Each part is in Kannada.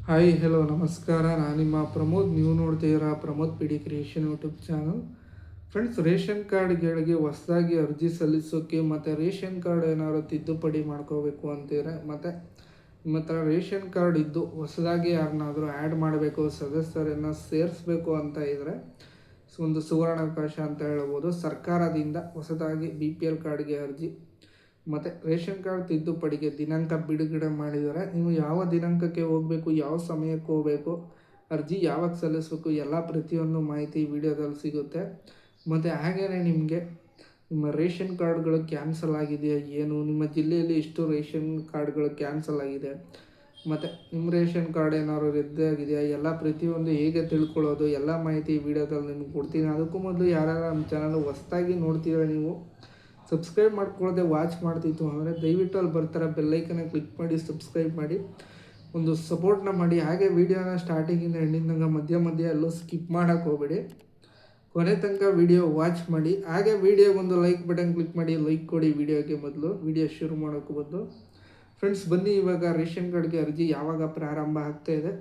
ಹಾಯ್ ಹೆಲೋ ನಮಸ್ಕಾರ. ನಾನು ನಿಮ್ಮ ಪ್ರಮೋದ್. ನೀವು ನೋಡ್ತೀರಾ Pramod P D creation YouTube channel. Friends, ration ಕಾರ್ಡ್ಗಳಿಗೆ ಹೊಸದಾಗಿ ಅರ್ಜಿ ಸಲ್ಲಿಸೋಕ್ಕೆ ಮತ್ತು ರೇಷನ್ ಕಾರ್ಡ್ ಏನಾದ್ರು ತಿದ್ದುಪಡಿ ಮಾಡ್ಕೋಬೇಕು ಅಂತಿದ್ರೆ, ಮತ್ತು ನಿಮ್ಮ ಹತ್ರ ರೇಷನ್ ಕಾರ್ಡ್ ಇದ್ದು ಹೊಸದಾಗಿ ಯಾರನ್ನಾದರೂ ಆ್ಯಡ್ ಮಾಡಬೇಕು, ಸದಸ್ಯರನ್ನು ಸೇರಿಸ್ಬೇಕು ಅಂತ ಇದ್ದರೆ ಒಂದು ಸುವರ್ಣಾವಕಾಶ ಅಂತ ಹೇಳ್ಬೋದು. ಸರ್ಕಾರದಿಂದ ಹೊಸದಾಗಿ BPL ಕಾರ್ಡ್ಗೆ ಅರ್ಜಿ ಮತ್ತು ರೇಷನ್ ಕಾರ್ಡ್ ತಿದ್ದುಪಡಿಗೆ ದಿನಾಂಕ ಬಿಡುಗಡೆ ಮಾಡಿದರೆ, ನೀವು ಯಾವ ದಿನಾಂಕಕ್ಕೆ ಹೋಗಬೇಕು, ಯಾವ ಸಮಯಕ್ಕೆ ಹೋಗಬೇಕು, ಅರ್ಜಿ ಯಾವಾಗ ಸಲ್ಲಿಸಬೇಕು, ಎಲ್ಲ ಪ್ರತಿಯೊಂದು ಮಾಹಿತಿ ವಿಡಿಯೋದಲ್ಲಿ ಸಿಗುತ್ತೆ. ಮತ್ತು ಹಾಗೆಯೇ ನಿಮಗೆ ನಿಮ್ಮ ರೇಷನ್ ಕಾರ್ಡ್ಗಳು ಕ್ಯಾನ್ಸಲ್ ಆಗಿದೆಯಾ, ಏನು ನಿಮ್ಮ ಜಿಲ್ಲೆಯಲ್ಲಿ ಎಷ್ಟು ರೇಷನ್ ಕಾರ್ಡ್ಗಳು ಕ್ಯಾನ್ಸಲ್ ಆಗಿದೆ, ಮತ್ತು ನಿಮ್ಮ ರೇಷನ್ ಕಾರ್ಡ್ ಏನಾದ್ರು ರದ್ದಾಗಿದೆಯಾ, ಎಲ್ಲ ಪ್ರತಿಯೊಂದು ಹೇಗೆ ತಿಳ್ಕೊಳ್ಳೋದು, ಎಲ್ಲ ಮಾಹಿತಿ ವಿಡಿಯೋದಲ್ಲಿ ನಿಮ್ಗೆ ಕೊಡ್ತೀನಿ. ಅದಕ್ಕೂ ಮೊದಲು ಯಾರ್ಯಾರು ನಮ್ಮ ಚಾನಲ್ ಹೊಸ್ದಾಗಿ ನೋಡ್ತೀರ, ನೀವು ಸಬ್ಸ್ಕ್ರೈಬ್ ಮಾಡ್ಕೊಳ್ಳೋದೆ ವಾಚ್ ಮಾಡ್ತಿತ್ತು ಅಂದರೆ ದಯವಿಟ್ಟು ಅಲ್ಲಿ ಬರ್ತಾರೆ ಬೆಲ್ಲೈಕನ್ನ ಕ್ಲಿಕ್ ಮಾಡಿ ಸಬ್ಸ್ಕ್ರೈಬ್ ಮಾಡಿ ಒಂದು ಸಪೋರ್ಟ್ನ ಮಾಡಿ. ಹಾಗೆ ವೀಡಿಯೋನ ಸ್ಟಾರ್ಟಿಂಗಿಂದ ಎಂಡಿಂಗ್ ತನಕ ಮಧ್ಯ ಎಲ್ಲೂ ಸ್ಕಿಪ್ ಮಾಡೋಕ್ಕೆ ಹೋಗಬೇಡಿ, ಕೊನೆ ತನಕ ವಿಡಿಯೋ ವಾಚ್ ಮಾಡಿ. ಹಾಗೆ ವಿಡಿಯೋಗೊಂದು ಲೈಕ್ ಬಟನ್ ಕ್ಲಿಕ್ ಮಾಡಿ, ಲೈಕ್ ಕೊಡಿ ವಿಡಿಯೋಗೆ ಮೊದಲು, ವಿಡಿಯೋ ಶುರು ಮಾಡೋಕ್ಕೂ ಮೊದಲು. ಫ್ರೆಂಡ್ಸ್, ಬನ್ನಿ ಇವಾಗ ರೇಷನ್ ಕಾರ್ಡ್ಗೆ ಅರ್ಜಿ ಯಾವಾಗ ಪ್ರಾರಂಭ ಆಗ್ತಾಯಿದೆ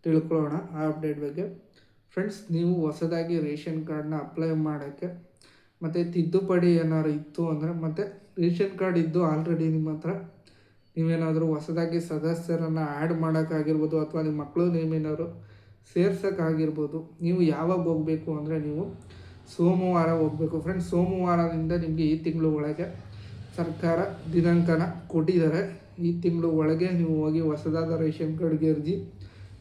ತಿಳ್ಕೊಳ್ಳೋಣ ಆ ಅಪ್ಡೇಟ್ ಬಗ್ಗೆ. ಫ್ರೆಂಡ್ಸ್, ನೀವು ಹೊಸದಾಗಿ ರೇಷನ್ ಕಾರ್ಡ್ನ ಅಪ್ಲೈ ಮಾಡೋಕ್ಕೆ ಮತ್ತು ತಿದ್ದುಪಡಿ ಏನಾದ್ರು ಇತ್ತು ಅಂದರೆ, ಮತ್ತು ರೇಷನ್ ಕಾರ್ಡ್ ಇದ್ದು ಆಲ್ರೆಡಿ ನಿಮ್ಮ ಹತ್ರ ನೀವೇನಾದರೂ ಹೊಸದಾಗಿ ಸದಸ್ಯರನ್ನು ಆ್ಯಡ್ ಮಾಡೋಕ್ಕಾಗಿರ್ಬೋದು, ಅಥವಾ ನಿಮ್ಮ ಮಕ್ಕಳು ನೇಮೇನಾದ್ರು ಸೇರ್ಸೋಕ್ಕಾಗಿರ್ಬೋದು, ನೀವು ಯಾವಾಗ ಹೋಗಬೇಕು ಅಂದರೆ ನೀವು ಸೋಮವಾರ ಹೋಗಬೇಕು. ಫ್ರೆಂಡ್ಸ್, ಸೋಮವಾರದಿಂದ ನಿಮಗೆ ಈ ತಿಂಗಳು ಒಳಗೆ ಸರ್ಕಾರ ದಿನಾಂಕನ ಕೊಟ್ಟಿದ್ದಾರೆ. ಈ ತಿಂಗಳು ಒಳಗೆ ನೀವು ಹೋಗಿ ಹೊಸದಾದ ರೇಷನ್ ಕಾರ್ಡ್ಗೆ ಅರ್ಜಿ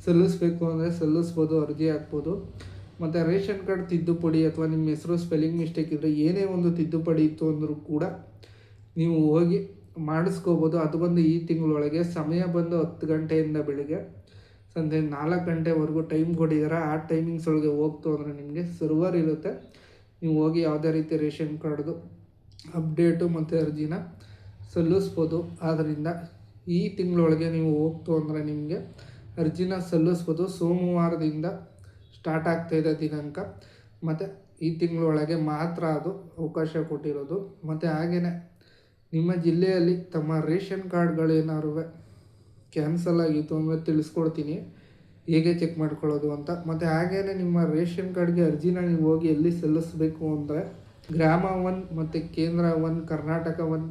ಸಲ್ಲಿಸಬೇಕು ಅಂದರೆ ಸಲ್ಲಿಸ್ಬೋದು, ಅರ್ಜಿ ಹಾಕ್ಬೋದು. ಮತ್ತು ರೇಷನ್ ಕಾರ್ಡ್ ತಿದ್ದುಪಡಿ ಅಥವಾ ನಿಮ್ಮ ಹೆಸರು ಸ್ಪೆಲ್ಲಿಂಗ್ ಮಿಸ್ಟೇಕ್ ಇದ್ದರೆ, ಏನೇ ಒಂದು ತಿದ್ದುಪಡಿ ಇತ್ತು ಅಂದರೂ ಕೂಡ ನೀವು ಹೋಗಿ ಮಾಡಿಸ್ಕೋಬೋದು. ಅದು ಬಂದು ಈ ತಿಂಗಳೊಳಗೆ ಸಮಯ ಬಂದು 10 ಗಂಟೆಯಿಂದ ಬೆಳಿಗ್ಗೆ ಸಂಜೆ 4 ಗಂಟೆವರೆಗೂ ಟೈಮ್ ಕೊಟ್ಟಿದ್ದಾರೆ. ಆ ಟೈಮಿಂಗ್ಸ್ ಒಳಗೆ ಹೋಗ್ತು ಅಂದರೆ ನಿಮಗೆ ಸರ್ವರ್ ಇರುತ್ತೆ, ನೀವು ಹೋಗಿ ಯಾವುದೇ ರೀತಿ ರೇಷನ್ ಕಾರ್ಡ್ದು ಅಪ್ಡೇಟು ಮತ್ತು ಅರ್ಜಿನ ಸಲ್ಲಿಸ್ಬೋದು. ಆದ್ದರಿಂದ ಈ ತಿಂಗಳೊಳಗೆ ನೀವು ಹೋಗ್ತು ಅಂದರೆ ನಿಮಗೆ ಅರ್ಜಿನ ಸಲ್ಲಿಸ್ಬೋದು. ಸೋಮವಾರದಿಂದ ಸ್ಟಾರ್ಟ್ ಆಗ್ತಾಯಿದೆ ದಿನಾಂಕ, ಮತ್ತು ಈ ತಿಂಗಳೊಳಗೆ ಮಾತ್ರ ಅದು ಅವಕಾಶ ಕೊಟ್ಟಿರೋದು. ಮತ್ತು ಹಾಗೆಯೇ ನಿಮ್ಮ ಜಿಲ್ಲೆಯಲ್ಲಿ ತಮ್ಮ ರೇಷನ್ ಕಾರ್ಡ್ಗಳೇನಾದ್ರು ಕ್ಯಾನ್ಸಲ್ ಆಗಿತ್ತು ಅಂದರೆ ತಿಳಿಸ್ಕೊಡ್ತೀನಿ ಹೇಗೆ ಚೆಕ್ ಮಾಡ್ಕೊಳ್ಳೋದು ಅಂತ. ಮತ್ತು ಹಾಗೆಯೇ ನಿಮ್ಮ ರೇಷನ್ ಕಾರ್ಡ್ಗೆ ಅರ್ಜಿನ ನೀವು ಹೋಗಿ ಎಲ್ಲಿ ಸಲ್ಲಿಸಬೇಕು ಅಂದರೆ ಗ್ರಾಮ 1 ಮತ್ತು ಕೇಂದ್ರ 1, ಕರ್ನಾಟಕ 1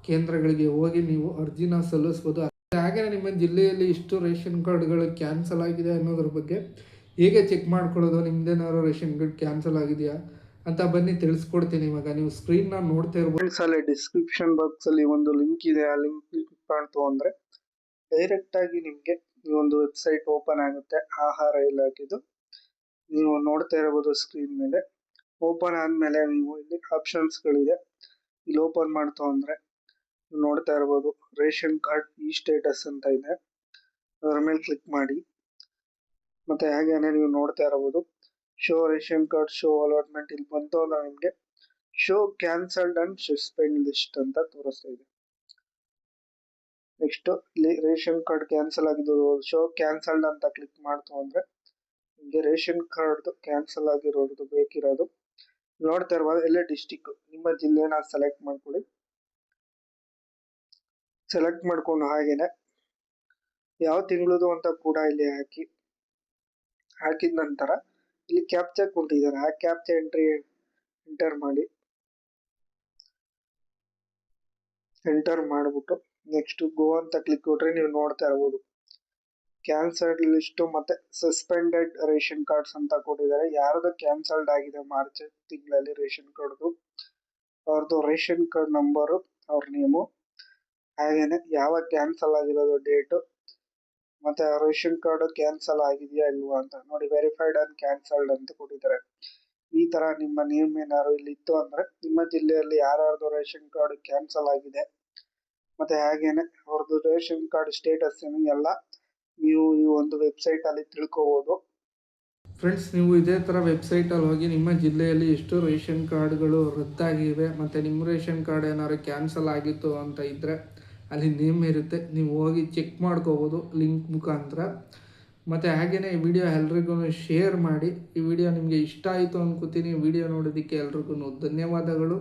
ಕೇಂದ್ರಗಳಿಗೆ ಹೋಗಿ ನೀವು ಅರ್ಜಿನ ಸಲ್ಲಿಸ್ಬೋದು. ಹಾಗೆಯೇ ನಿಮ್ಮ ಜಿಲ್ಲೆಯಲ್ಲಿ ಇಷ್ಟು ರೇಷನ್ ಕಾರ್ಡ್ಗಳು ಕ್ಯಾನ್ಸಲ್ ಆಗಿದೆ ಅನ್ನೋದ್ರ ಬಗ್ಗೆ ಹೇಗೆ ಚೆಕ್ ಮಾಡ್ಕೊಳ್ಳೋದು, ನಿಮ್ಮದೇನಾದ್ರು ರೇಷನ್ ಕಾರ್ಡ್ ಕ್ಯಾನ್ಸಲ್ ಆಗಿದೆಯಾ ಅಂತ ಬನ್ನಿ ತಿಳಿಸ್ಕೊಡ್ತೀನಿ. ಇವಾಗ ನೀವು ಸ್ಕ್ರೀನ್ನ ನೋಡ್ತಾ ಇರ್ಬೋದು. ಅಲ್ಲಿ ಡಿಸ್ಕ್ರಿಪ್ಷನ್ ಬಾಕ್ಸಲ್ಲಿ ಒಂದು ಲಿಂಕ್ ಇದೆ, ಆ ಲಿಂಕ್ ಕ್ಲಿಕ್ ಮಾಡ್ತು ಅಂದರೆ ಡೈರೆಕ್ಟಾಗಿ ನಿಮಗೆ ಈ ಒಂದು ವೆಬ್ಸೈಟ್ ಓಪನ್ ಆಗುತ್ತೆ, ಆಹಾರ ಇಲಾಖೆದು. ನೀವು ನೋಡ್ತಾ ಇರ್ಬೋದು ಸ್ಕ್ರೀನ್ ಮೇಲೆ. ಓಪನ್ ಆದಮೇಲೆ ನೀವು ಇಲ್ಲಿ ಆಪ್ಷನ್ಸ್ಗಳಿದೆ, ಇಲ್ಲಿ ಓಪನ್ ಮಾಡ್ತು ಅಂದರೆ ನೀವು ನೋಡ್ತಾ ಇರ್ಬೋದು ರೇಷನ್ ಕಾರ್ಡ್ ಈ ಸ್ಟೇಟಸ್ ಅಂತ ಇದೆ, ಅದರ ಮೇಲೆ ಕ್ಲಿಕ್ ಮಾಡಿ. ಮತ್ತು ಹಾಗೇನೆ ನೀವು ನೋಡ್ತಾ ಇರಬಹುದು show ration card show allotment. ಇಲ್ಲಿ ಬಂತು ಅಂದ್ರೆ ನಿಮಗೆ show cancelled and suspend list ಅಂತ ತೋರಿಸ್ತಾ ಇದೆ. ನೆಕ್ಸ್ಟ್ ಇಲ್ಲಿ ರೇಷನ್ ಕಾರ್ಡ್ ಕ್ಯಾನ್ಸಲ್ ಆಗಿದ್ದು ಶೋ ಕ್ಯಾನ್ಸಲ್ಡ್ ಅಂತ ಕ್ಲಿಕ್ ಮಾಡ್ತು ಅಂದ್ರೆ ನಿಮಗೆ ರೇಷನ್ ಕಾರ್ಡ್ ಕ್ಯಾನ್ಸಲ್ ಆಗಿರೋದು ಬೇಕಿರೋದು ನೋಡ್ತಾ ಇರ್ಬೋದು. ಎಲ್ಲ ಡಿಸ್ಟಿಕ್ ನಿಮ್ಮ ಜಿಲ್ಲೆನ ಸೆಲೆಕ್ಟ್ ಮಾಡ್ಕೊಳ್ಳಿ. ಸೆಲೆಕ್ಟ್ ಮಾಡ್ಕೊಂಡು ಹಾಗೇನೆ ಯಾವ ತಿಂಗಳದು ಅಂತ ಕೂಡ ಇಲ್ಲಿ ಹಾಕಿದ ನಂತರ ಇಲ್ಲಿ ಕ್ಯಾಪ್ಚಾ ಕೊಟ್ಟಿದ್ದಾರೆ, ಆ ಕ್ಯಾಪ್ಚಾ ಎಂಟರ್ ಮಾಡಿ. ಎಂಟರ್ ಮಾಡಿಬಿಟ್ಟು ನೆಕ್ಸ್ಟ್ ಗೋ ಅಂತ ಕ್ಲಿಕ್ ಕೊಟ್ರೆ ನೀವು ನೋಡ್ತಾ ಇರ್ಬೋದು ಕ್ಯಾನ್ಸಲ್ಡ್ ಲಿಸ್ಟ್ ಮತ್ತೆ ಸಸ್ಪೆಂಡೆಡ್ ರೇಷನ್ ಕಾರ್ಡ್ಸ್ ಅಂತ ಕೊಟ್ಟಿದ್ದಾರೆ. ಯಾರ್ದು ಕ್ಯಾನ್ಸಲ್ಡ್ ಆಗಿದೆ ಮಾರ್ಚ್ ತಿಂಗಳಲ್ಲಿ ರೇಷನ್ ಕಾರ್ಡ್ದು, ಅವ್ರದ್ದು ರೇಷನ್ ಕಾರ್ಡ್ ನಂಬರು, ಅವ್ರ ನೇಮು, ಹಾಗೇನೆ ಯಾವಾಗ ಕ್ಯಾನ್ಸಲ್ ಆಗಿರೋದು ಡೇಟು, ಮತ್ತೆ ರೇಷನ್ ಕಾರ್ಡ್ ಕ್ಯಾನ್ಸಲ್ ಆಗಿದೆಯಾ ಇಲ್ವಾ ಅಂತ ನೋಡಿ. ವೆರಿಫೈಡ್ ಅಂಡ್ ಕ್ಯಾನ್ಸಲ್ಡ್ ಅಂತ ಕೊಟ್ಟಿದ್ದಾರೆ. ಈ ತರ ನಿಮ್ಮ ನೇಮ್ ಏನಾದ್ರು ಇಲ್ಲಿ ಇತ್ತು ಅಂದ್ರೆ ನಿಮ್ಮ ಜಿಲ್ಲೆಯಲ್ಲಿ ಯಾರ್ಯಾರ್ದು ರೇಷನ್ ಕಾರ್ಡ್ ಕ್ಯಾನ್ಸಲ್ ಆಗಿದೆ ಮತ್ತೆ ಹಾಗೇನೆ ಅವ್ರದ್ದು ರೇಷನ್ ಕಾರ್ಡ್ ಸ್ಟೇಟಸ್ ಎಲ್ಲ ನೀವು ಈ ಒಂದು ವೆಬ್ಸೈಟ್ ಅಲ್ಲಿ ತಿಳ್ಕೋಬಹುದು. ಫ್ರೆಂಡ್ಸ್, ನೀವು ಇದೇ ಥರ ವೆಬ್ಸೈಟಲ್ಲಿ ಹೋಗಿ ನಿಮ್ಮ ಜಿಲ್ಲೆಯಲ್ಲಿ ಎಷ್ಟು ರೇಷನ್ ಕಾರ್ಡ್ಗಳು ರದ್ದಾಗಿವೆ ಮತ್ತು ನಿಮ್ಮ ರೇಷನ್ ಕಾರ್ಡ್ ಏನಾದ್ರು ಕ್ಯಾನ್ಸಲ್ ಆಗಿತ್ತು ಅಂತ ಇದ್ದರೆ ಅಲ್ಲಿ ನೇಮ್ ಇರುತ್ತೆ, ನೀವು ಹೋಗಿ ಚೆಕ್ ಮಾಡ್ಕೋಬೋದು ಲಿಂಕ್ ಮುಖಾಂತರ. ಮತ್ತು ಹಾಗೆಯೇ ಈ ವಿಡಿಯೋ ಎಲ್ರಿಗೂ ಶೇರ್ ಮಾಡಿ. ಈ ವಿಡಿಯೋ ನಿಮಗೆ ಇಷ್ಟ ಆಯಿತು ಅನ್ಕೋತೀನಿ. ವಿಡಿಯೋ ನೋಡೋದಕ್ಕೆ ಎಲ್ರಿಗೂ ಧನ್ಯವಾದಗಳು.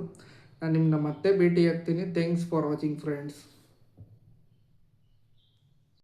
ನಾನು ನಿಮ್ಮನ್ನ ಮತ್ತೆ ಭೇಟಿ ಆಗ್ತೀನಿ. Thanks for watching friends.